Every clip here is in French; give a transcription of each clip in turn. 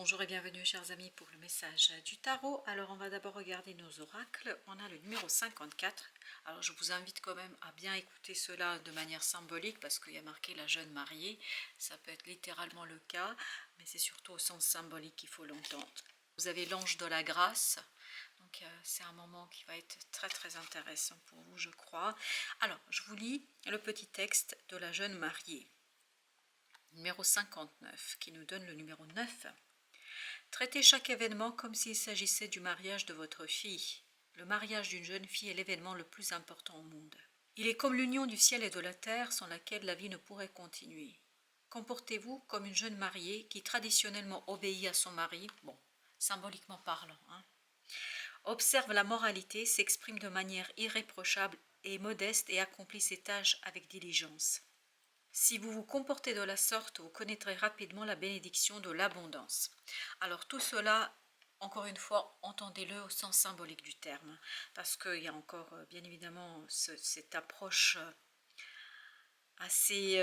Bonjour et bienvenue chers amis pour le message du tarot. Alors on va d'abord regarder nos oracles. On a le numéro 54. Alors je vous invite quand même à bien écouter cela de manière symbolique parce qu'il y a marqué la jeune mariée. Ça peut être littéralement le cas, mais c'est surtout au sens symbolique qu'il faut l'entendre. Vous avez l'ange de la grâce. Donc c'est un moment qui va être très intéressant pour vous, je crois. Alors je vous lis le petit texte de la jeune mariée. Numéro 59 qui nous donne le numéro 9. Traitez chaque événement comme s'il s'agissait du mariage de votre fille. Le mariage d'une jeune fille est l'événement le plus important au monde. Il est comme l'union du ciel et de la terre sans laquelle la vie ne pourrait continuer. Comportez-vous comme une jeune mariée qui traditionnellement obéit à son mari, symboliquement parlant. Observe la moralité, s'exprime de manière irréprochable et modeste et accomplit ses tâches avec diligence. Si vous vous comportez de la sorte, vous connaîtrez rapidement la bénédiction de l'abondance. Alors tout cela, encore une fois, entendez-le au sens symbolique du terme, parce qu'il y a encore bien évidemment cette approche assez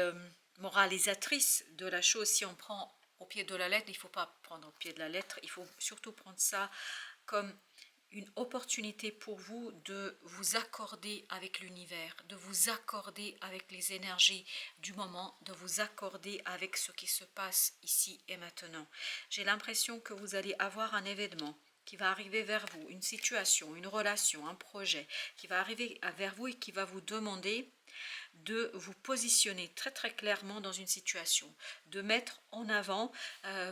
moralisatrice de la chose. Si on prend au pied de la lettre, il ne faut pas prendre au pied de la lettre, il faut surtout prendre ça comme une opportunité pour vous de vous accorder avec l'univers, de vous accorder avec les énergies du moment, de vous accorder avec ce qui se passe ici et maintenant. J'ai l'impression que vous allez avoir un événement qui va arriver vers vous, une situation, une relation, un projet qui va arriver vers vous et qui va vous demander de vous positionner très clairement dans une situation, de mettre en avant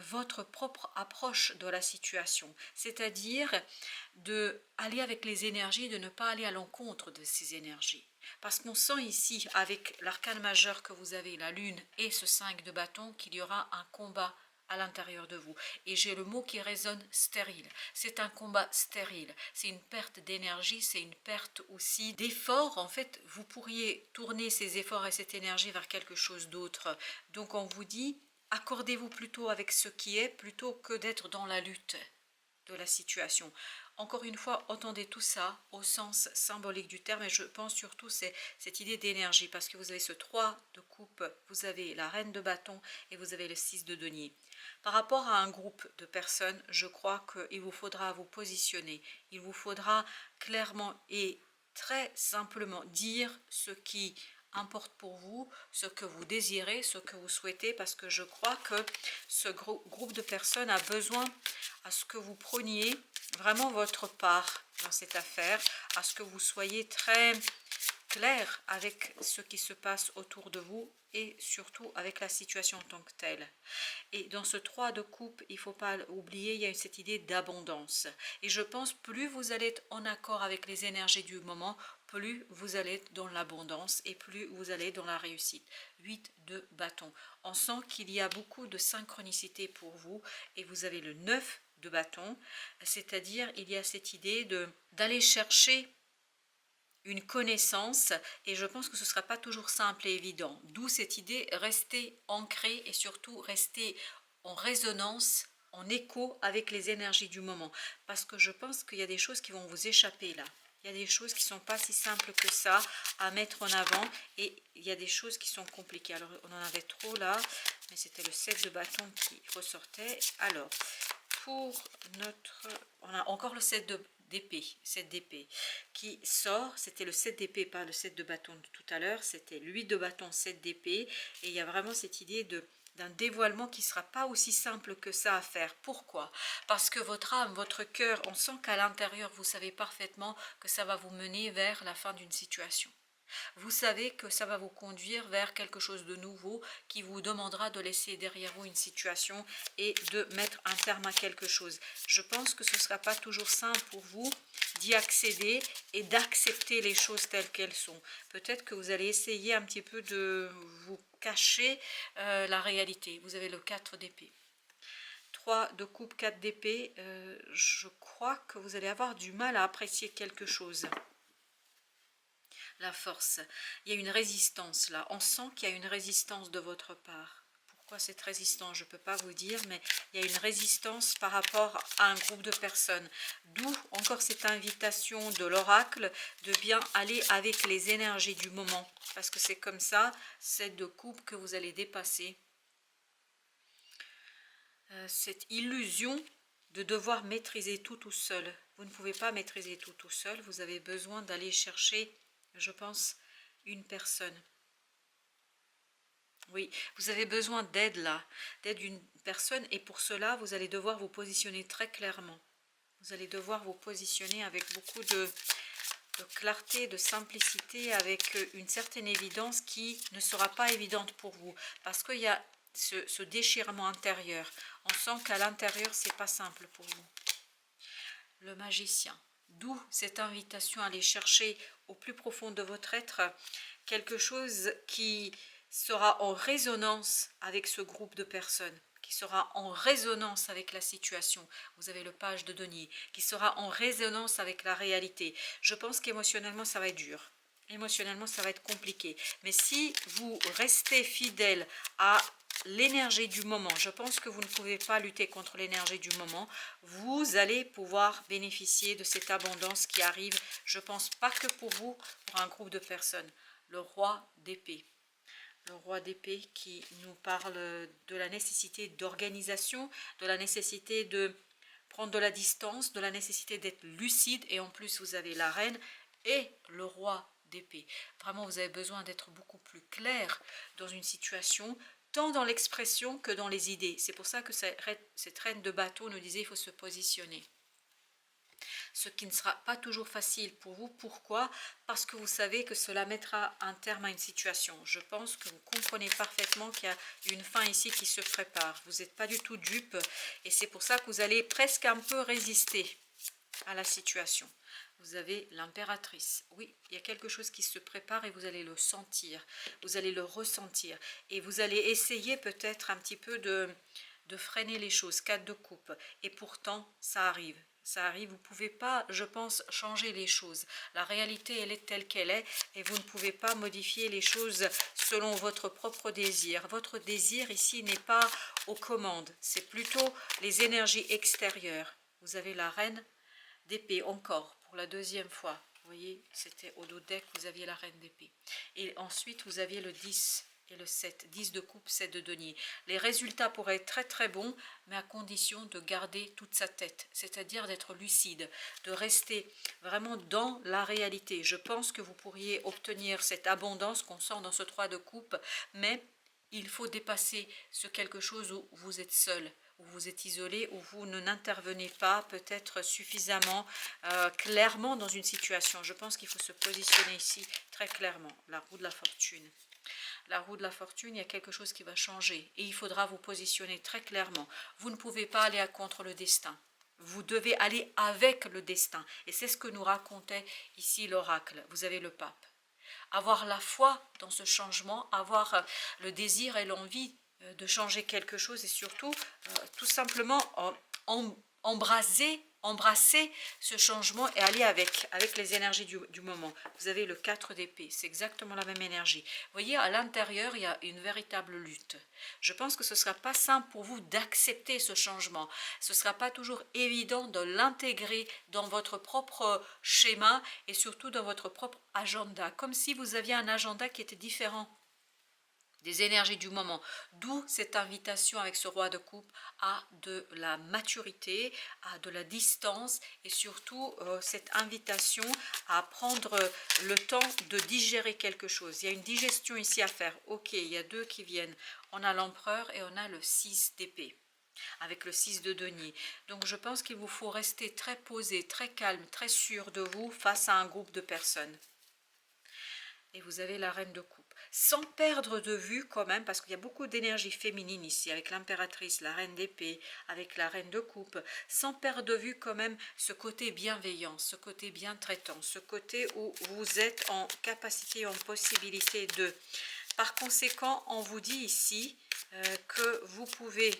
votre propre approche de la situation, c'est-à-dire de aller avec les énergies, de ne pas aller à l'encontre de ces énergies. Parce qu'on sent ici, avec l'arcane majeur que vous avez, la lune et ce 5 de bâton, qu'il y aura un combat à l'intérieur de vous. Et j'ai le mot qui résonne, stérile. C'est un combat stérile. C'est une perte d'énergie, c'est une perte aussi d'effort. En fait, vous pourriez tourner ces efforts et cette énergie vers quelque chose d'autre. Donc on vous dit, accordez-vous plutôt avec ce qui est, plutôt que d'être dans la lutte de la situation. Encore une fois, entendez tout ça au sens symbolique du terme, et je pense surtout c'est cette idée d'énergie, parce que vous avez ce 3 de coupe, vous avez la reine de bâton et vous avez le 6 de denier. Par rapport à un groupe de personnes, je crois qu'il vous faudra vous positionner, il vous faudra clairement et très simplement dire ce qui importe pour vous, ce que vous désirez, ce que vous souhaitez, parce que je crois que ce groupe de personnes a besoin à ce que vous preniez vraiment votre part dans cette affaire, à ce que vous soyez très clair avec ce qui se passe autour de vous et surtout avec la situation en tant que telle. Et dans ce 3 de coupe, il ne faut pas oublier, il y a cette idée d'abondance. Et je pense plus vous allez être en accord avec les énergies du moment, plus vous allez être dans l'abondance et plus vous allez dans la réussite. 8 de bâton. On sent qu'il y a beaucoup de synchronicité pour vous et vous avez le 9 de bâton, c'est-à-dire il y a cette idée d'aller chercher une connaissance, et je pense que ce ne sera pas toujours simple et évident. D'où cette idée, rester ancré et surtout rester en résonance, en écho avec les énergies du moment. Parce que je pense qu'il y a des choses qui vont vous échapper là. Il y a des choses qui ne sont pas si simples que ça à mettre en avant, et il y a des choses qui sont compliquées. Alors on en avait trop là, mais c'était le 7 de bâton qui ressortait. Alors, pour notre... On a encore le 7 d'épée, 7 d'épée qui sort, c'était le 7 d'épée, pas le 7 de bâton de tout à l'heure, c'était le 8 de bâton, 7 d'épée, et il y a vraiment cette idée d'un dévoilement qui ne sera pas aussi simple que ça à faire. Pourquoi? Parce que votre âme, votre cœur, on sent qu'à l'intérieur, vous savez parfaitement que ça va vous mener vers la fin d'une situation. Vous savez que ça va vous conduire vers quelque chose de nouveau qui vous demandera de laisser derrière vous une situation et de mettre un terme à quelque chose. Je pense que ce ne sera pas toujours simple pour vous d'y accéder et d'accepter les choses telles qu'elles sont. Peut-être que vous allez essayer un petit peu de vous cacher la réalité. Vous avez le 4 d'épée. 3 de coupe, 4 d'épée. Je crois que vous allez avoir du mal à apprécier quelque chose. La force, il y a une résistance là, on sent qu'il y a une résistance de votre part. Pourquoi cette résistance? Je ne peux pas vous dire, mais il y a une résistance par rapport à un groupe de personnes. D'où encore cette invitation de l'oracle de bien aller avec les énergies du moment. Parce que c'est comme ça, c'est de coupe que vous allez dépasser. cette illusion de devoir maîtriser tout seul. Vous ne pouvez pas maîtriser tout seul, vous avez besoin d'aller chercher, je pense, une personne. Oui, vous avez besoin d'aide là, d'aide d'une personne, et pour cela, vous allez devoir vous positionner très clairement. Vous allez devoir vous positionner avec beaucoup de clarté, de simplicité, avec une certaine évidence qui ne sera pas évidente pour vous, parce qu'il y a ce déchirement intérieur. On sent qu'à l'intérieur, c'est pas simple pour vous. Le magicien. D'où cette invitation à aller chercher au plus profond de votre être quelque chose qui sera en résonance avec ce groupe de personnes, qui sera en résonance avec la situation. Vous avez le page de denier, qui sera en résonance avec la réalité. Je pense qu'émotionnellement, ça va être dur. Émotionnellement, ça va être compliqué. Mais si vous restez fidèle à l'énergie du moment, je pense que vous ne pouvez pas lutter contre l'énergie du moment, vous allez pouvoir bénéficier de cette abondance qui arrive, je pense pas que pour vous, pour un groupe de personnes. Le roi d'épée. Le roi d'épée qui nous parle de la nécessité d'organisation, de la nécessité de prendre de la distance, de la nécessité d'être lucide, et en plus vous avez la reine et le roi d'épée. Vraiment, vous avez besoin d'être beaucoup plus clair dans une situation, tant dans l'expression que dans les idées. C'est pour ça que cette reine de bateau nous disait qu'il faut se positionner. Ce qui ne sera pas toujours facile pour vous. Pourquoi? Parce que vous savez que cela mettra un terme à une situation. Je pense que vous comprenez parfaitement qu'il y a une fin ici qui se prépare. Vous n'êtes pas du tout dupe, et c'est pour ça que vous allez presque un peu résister à la situation. Vous avez l'impératrice. Oui, il y a quelque chose qui se prépare et vous allez le sentir. Vous allez le ressentir. Et vous allez essayer peut-être un petit peu de freiner les choses. 4 de coupe. Et pourtant, ça arrive. Ça arrive, vous ne pouvez pas, je pense, changer les choses. La réalité, elle est telle qu'elle est, et vous ne pouvez pas modifier les choses selon votre propre désir. Votre désir ici n'est pas aux commandes, c'est plutôt les énergies extérieures. Vous avez la reine d'épée encore, pour la deuxième fois. Vous voyez, c'était au dos deck, vous aviez la reine d'épée. Et ensuite, vous aviez le 10 et le 7. 10 de coupe, 7 de denier. Les résultats pourraient être très très bons, mais à condition de garder toute sa tête, c'est-à-dire d'être lucide, de rester vraiment dans la réalité. Je pense que vous pourriez obtenir cette abondance qu'on sent dans ce 3 de coupe, mais il faut dépasser ce quelque chose où vous êtes seul, où vous êtes isolé, où vous n'intervenez pas peut-être suffisamment clairement dans une situation. Je pense qu'il faut se positionner ici très clairement. La roue de la fortune. La roue de la fortune, il y a quelque chose qui va changer et il faudra vous positionner très clairement. Vous ne pouvez pas aller à contre le destin. Vous devez aller avec le destin. Et c'est ce que nous racontait ici l'oracle. Vous avez le pape. Avoir la foi dans ce changement, avoir le désir et l'envie de changer quelque chose, et surtout tout simplement embrasser ce changement et aller avec les énergies du moment. Vous avez le 4 d'épée, c'est exactement la même énergie. Vous voyez, à l'intérieur, il y a une véritable lutte. Je pense que ce ne sera pas simple pour vous d'accepter ce changement. Ce ne sera pas toujours évident de l'intégrer dans votre propre schéma et surtout dans votre propre agenda, comme si vous aviez un agenda qui était différent des énergies du moment, d'où cette invitation avec ce roi de coupe à de la maturité, à de la distance, et surtout cette invitation à prendre le temps de digérer quelque chose. Il y a une digestion ici à faire. Ok, il y a 2 qui viennent. On a l'empereur et on a le 6 d'épée, avec le 6 de denier. Donc je pense qu'il vous faut rester très posé, très calme, très sûr de vous face à un groupe de personnes. Et vous avez la reine de coupe. Sans perdre de vue quand même, parce qu'il y a beaucoup d'énergie féminine ici, avec l'impératrice, la reine d'épée, avec la reine de coupe, sans perdre de vue quand même ce côté bienveillant, ce côté bien traitant, ce côté où vous êtes en capacité, en possibilité de. Par conséquent, on vous dit ici que vous pouvez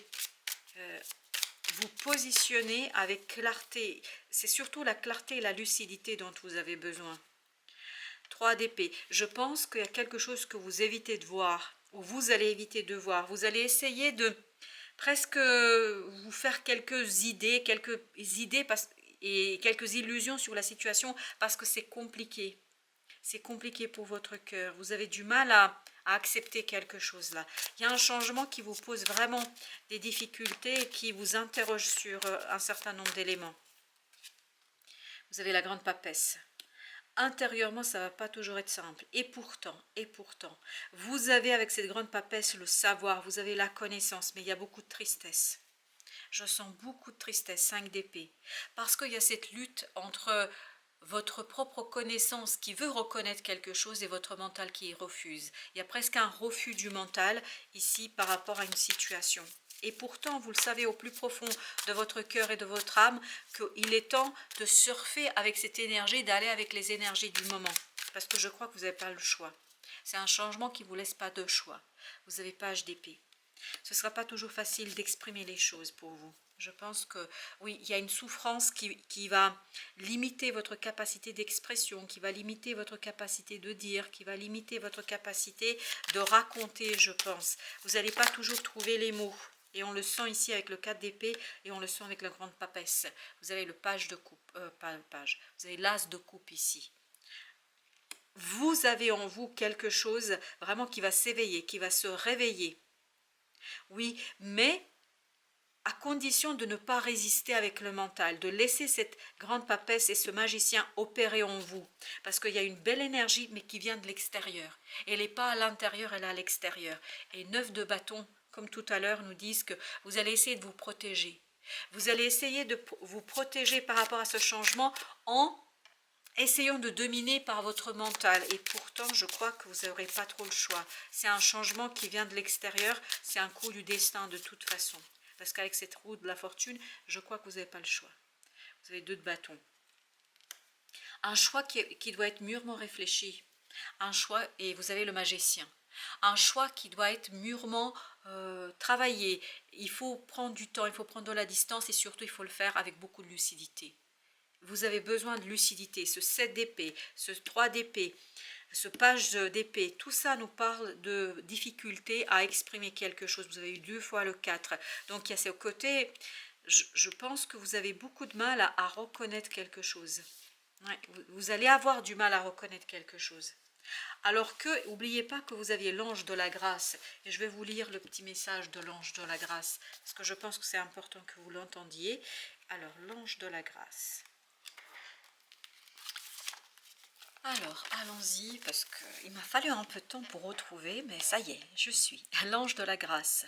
vous positionner avec clarté. C'est surtout la clarté et la lucidité dont vous avez besoin. 3 d'épée. Je pense qu'il y a quelque chose que vous évitez de voir, ou vous allez éviter de voir. Vous allez essayer de presque vous faire quelques idées et quelques illusions sur la situation parce que c'est compliqué. c'est compliqué pour votre cœur. Vous avez du mal à accepter quelque chose là. Il y a un changement qui vous pose vraiment des difficultés et qui vous interroge sur un certain nombre d'éléments. Vous avez la grande papesse. Intérieurement, ça ne va pas toujours être simple. Et pourtant, vous avez avec cette grande papesse le savoir, vous avez la connaissance, mais il y a beaucoup de tristesse. Je sens beaucoup de tristesse, 5 d'épée. Parce qu'il y a cette lutte entre votre propre connaissance qui veut reconnaître quelque chose et votre mental qui refuse. Il y a presque un refus du mental ici par rapport à une situation. Et pourtant, vous le savez au plus profond de votre cœur et de votre âme qu'il est temps de surfer avec cette énergie, d'aller avec les énergies du moment. Parce que je crois que vous n'avez pas le choix. C'est un changement qui ne vous laisse pas de choix. Vous avez page d'épée. Ce ne sera pas toujours facile d'exprimer les choses pour vous. Je pense que oui, il y a une souffrance qui va limiter votre capacité d'expression, qui va limiter votre capacité de dire, qui va limiter votre capacité de raconter, je pense. Vous n'allez pas toujours trouver les mots. Et on le sent ici avec le 4 d'épée et on le sent avec la grande papesse. Vous avez le page de coupe, pas le page, vous avez l'as de coupe ici. Vous avez en vous quelque chose vraiment qui va s'éveiller, qui va se réveiller. Oui, mais à condition de ne pas résister avec le mental, de laisser cette grande papesse et ce magicien opérer en vous. Parce qu'il y a une belle énergie, mais qui vient de l'extérieur. Elle n'est pas à l'intérieur, elle est à l'extérieur. Et 9 de bâton, comme tout à l'heure, nous disent que vous allez essayer de vous protéger. Vous allez essayer de vous protéger par rapport à ce changement en essayant de dominer par votre mental. Et pourtant, je crois que vous n'aurez pas trop le choix. C'est un changement qui vient de l'extérieur, c'est un coup du destin de toute façon. Parce qu'avec cette roue de la fortune, je crois que vous n'avez pas le choix. Vous avez 2 de bâton. Un choix qui doit être mûrement réfléchi. Un choix, et vous avez le magicien. Un choix qui doit être mûrement travaillé. Il faut prendre du temps, il faut prendre de la distance et surtout il faut le faire avec beaucoup de lucidité. Vous avez besoin de lucidité. Ce 7 d'épée, ce 3 d'épée, ce page d'épée, tout ça nous parle de difficulté à exprimer quelque chose. Vous avez eu 2 fois le 4. Donc il y a ce côté, je pense que vous avez beaucoup de mal à reconnaître quelque chose. Ouais, vous allez avoir du mal à reconnaître quelque chose. Alors que, n'oubliez pas que vous aviez l'ange de la grâce. Et je vais vous lire le petit message de l'ange de la grâce. Parce que je pense que c'est important que vous l'entendiez. Alors, l'ange de la grâce. Alors, allons-y, parce qu'il m'a fallu un peu de temps pour retrouver, mais ça y est, je suis. L'ange de la grâce.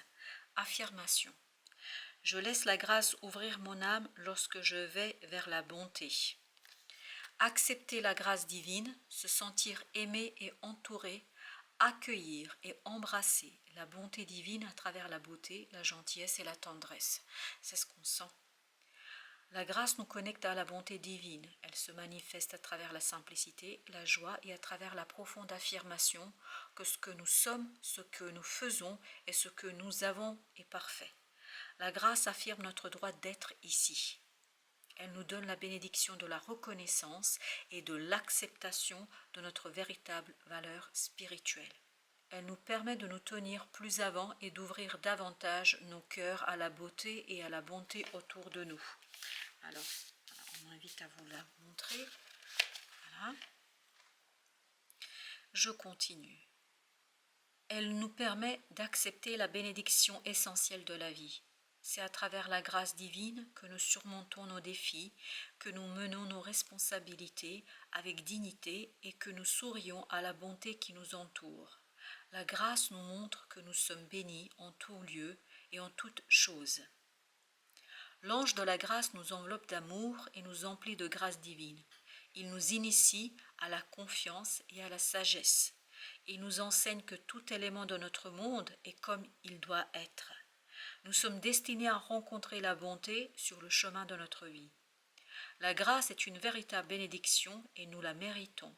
Affirmation. Je laisse la grâce ouvrir mon âme lorsque je vais vers la bonté. Accepter la grâce divine, se sentir aimé et entouré, accueillir et embrasser la bonté divine à travers la beauté, la gentillesse et la tendresse. C'est ce qu'on sent. La grâce nous connecte à la bonté divine. Elle se manifeste à travers la simplicité, la joie et à travers la profonde affirmation que ce que nous sommes, ce que nous faisons et ce que nous avons est parfait. La grâce affirme notre droit d'être ici. Elle nous donne la bénédiction de la reconnaissance et de l'acceptation de notre véritable valeur spirituelle. Elle nous permet de nous tenir plus avant et d'ouvrir davantage nos cœurs à la beauté et à la bonté autour de nous. Alors, on m'invite à vous la montrer. Voilà. Je continue. Elle nous permet d'accepter la bénédiction essentielle de la vie. C'est à travers la grâce divine que nous surmontons nos défis, que nous menons nos responsabilités avec dignité et que nous sourions à la bonté qui nous entoure. La grâce nous montre que nous sommes bénis en tout lieu et en toute chose. L'ange de la grâce nous enveloppe d'amour et nous emplit de grâce divine. Il nous initie à la confiance et à la sagesse. Il nous enseigne que tout élément de notre monde est comme il doit être. Nous sommes destinés à rencontrer la bonté sur le chemin de notre vie. La grâce est une véritable bénédiction et nous la méritons.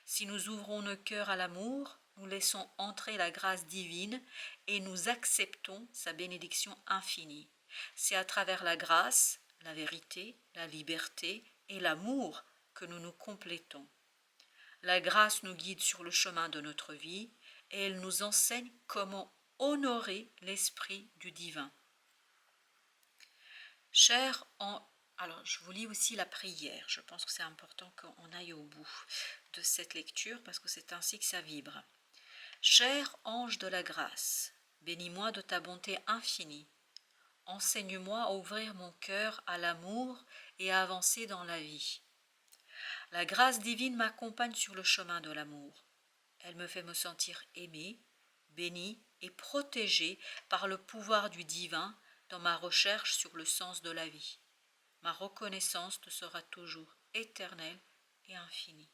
Si nous ouvrons nos cœurs à l'amour, nous laissons entrer la grâce divine et nous acceptons sa bénédiction infinie. C'est à travers la grâce, la vérité, la liberté et l'amour que nous nous complétons. La grâce nous guide sur le chemin de notre vie et elle nous enseigne comment honorer l'esprit du divin. Cher Alors, je vous lis aussi la prière. Je pense que c'est important qu'on aille au bout de cette lecture parce que c'est ainsi que ça vibre. Cher ange de la grâce, bénis-moi de ta bonté infinie. Enseigne-moi à ouvrir mon cœur à l'amour et à avancer dans la vie. La grâce divine m'accompagne sur le chemin de l'amour. Elle me fait me sentir aimée, bénie et protégée par le pouvoir du divin dans ma recherche sur le sens de la vie. Ma reconnaissance te sera toujours éternelle et infinie.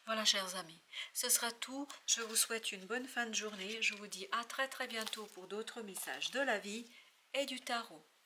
Voilà, chers amis, ce sera tout. Je vous souhaite une bonne fin de journée. Je vous dis à très bientôt pour d'autres messages de la vie et du tarot.